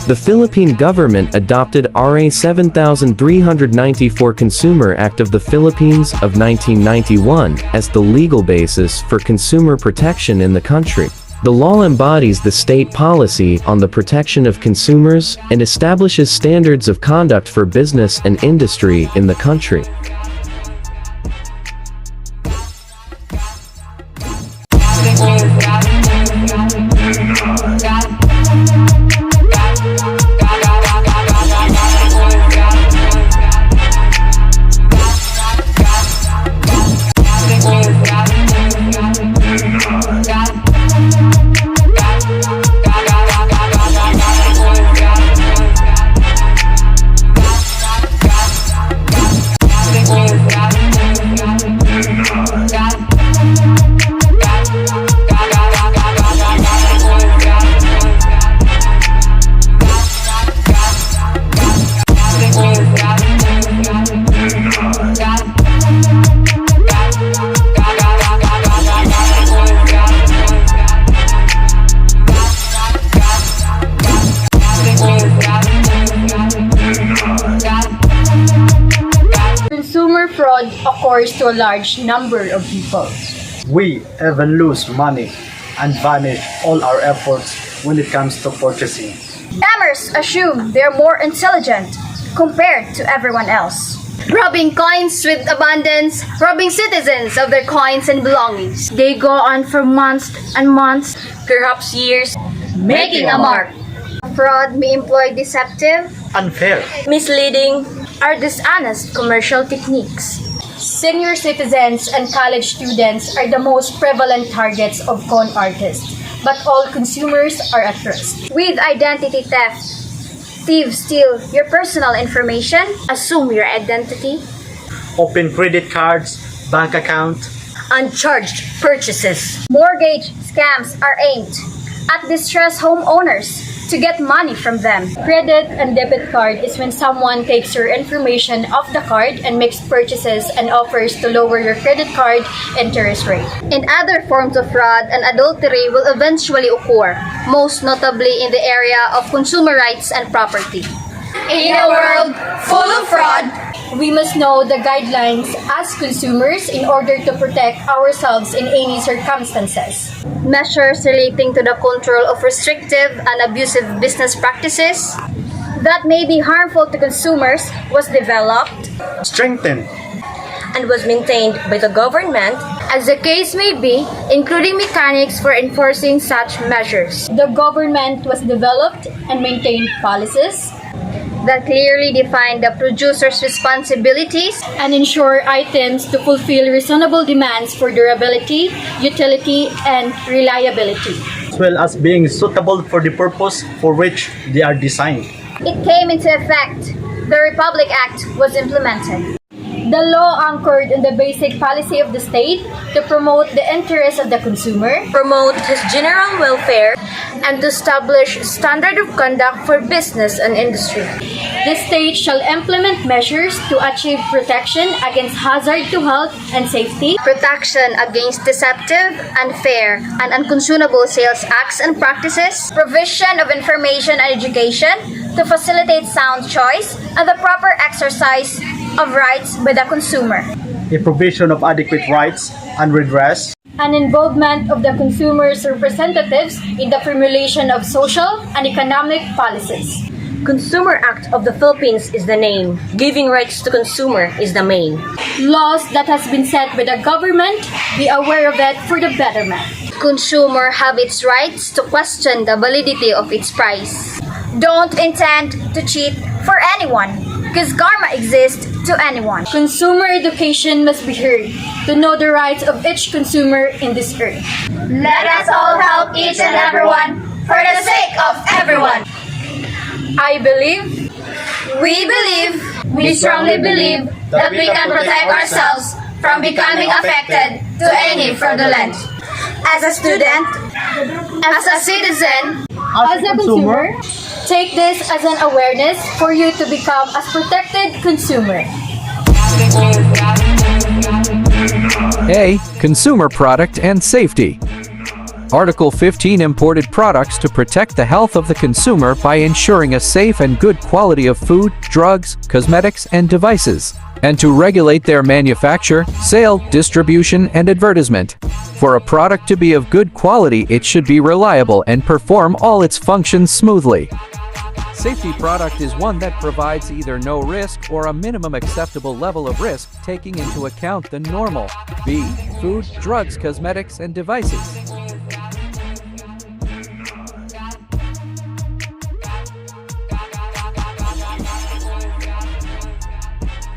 The Philippine government adopted RA 7394 Consumer Act of the Philippines of 1991 as the legal basis for consumer protection in the country. The law embodies the state policy on the protection of consumers and establishes standards of conduct for business and industry in the country. Consumer fraud occurs to a large number of people. We even lose money and vanish all our efforts when it comes to purchasing. Scammers assume they're more intelligent compared to everyone else, robbing coins with abundance, robbing citizens of their coins and belongings. They go on for months and months, perhaps years, making a mark. Fraud may employ deceptive, Unfair. misleading, or dishonest commercial techniques. Senior citizens and college students are the most prevalent targets of con artists, but all consumers are at risk. With identity theft, thieves steal your personal information, assume your identity, Open credit cards, bank account, uncharged purchases. Mortgage scams are aimed at distressed homeowners to get money from them. Credit and debit card is when someone takes your information off the card and makes purchases and offers to lower your credit card interest rate. In other forms of fraud, and adultery will eventually occur, most notably in the area of consumer rights and property. In a world full of fraud, we must know the guidelines as consumers in order to protect ourselves in any circumstances. Measures relating to the control of restrictive and abusive business practices that may be harmful to consumers was developed strengthened, and was maintained by the government, as the case may be, including mechanics for enforcing such measures. The government was developed and maintained policies that clearly define the producer's responsibilities and ensure items to fulfill reasonable demands for durability, utility, and reliability. as well as being suitable for the purpose for which they are designed. It came into effect. The Republic Act was implemented. The law anchored in the basic policy of the state to promote the interests of the consumer, promote his general welfare, and to establish standard of conduct for business and industry. The state shall implement measures to achieve protection against hazard to health and safety, protection against deceptive, unfair, and unconscionable sales acts and practices, provision of information and education to facilitate sound choice, and the proper exercise of rights by the consumer. A provision of adequate rights and redress, An involvement of the consumer's representatives in the formulation of social and economic policies. Consumer Act of the Philippines is the name. Giving rights to consumer is the main. Laws that has been set by the government, be aware of it for the betterment. Consumer have its rights to question the validity of its price. Don't intend to cheat for anyone, because karma exists to anyone. Consumer education must be heard to know the rights of each consumer in this earth. Let us all help each and everyone for the sake of everyone. I believe, we strongly believe that we can protect ourselves from becoming affected to any fraudulent. As a student, as a citizen, as a consumer, take this as an awareness for you to become a protected consumer. A. Consumer product and safety. Article 15 imported products to protect the health of the consumer by ensuring a safe and good quality of food, drugs, cosmetics, and devices, and to regulate their manufacture, sale, distribution, and advertisement. For a product to be of good quality, it should be reliable and perform all its functions smoothly. Safety product is one that provides either no risk or a minimum acceptable level of risk, taking into account the normal B. Food, drugs, cosmetics, and devices.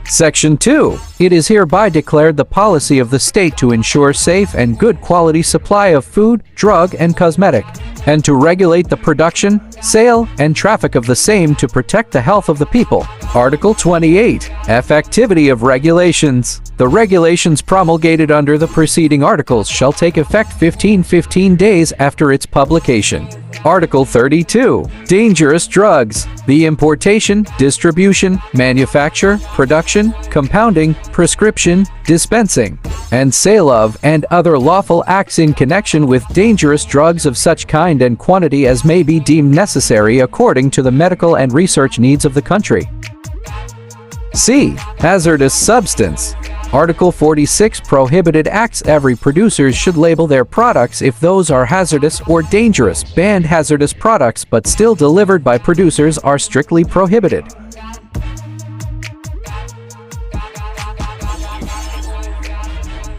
Section 2. It is hereby declared the policy of the state to ensure safe and good quality supply of food, drug, and cosmetic, and to regulate the production, sale, and traffic of the same to protect the health of the people. Article 28. Effectivity of regulations. The regulations promulgated under the preceding articles shall take effect 15 days after its publication. Article 32. Dangerous drugs. The importation, distribution, manufacture, production, compounding, prescription, dispensing, and sale of, and other lawful acts in connection with dangerous drugs of such kind and quantity as may be deemed necessary according to the medical and research needs of the country. C. Hazardous substance. Article 46 prohibited acts. Every producer should label their products if those are hazardous or dangerous. Banned hazardous products but still delivered by producers are strictly prohibited.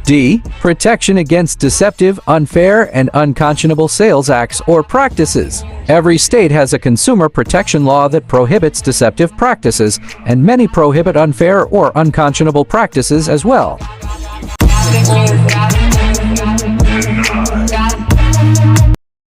D. Protection against deceptive, unfair, and unconscionable sales acts or practices. Every state has a consumer protection law that prohibits deceptive practices, and many prohibit unfair or unconscionable practices as well.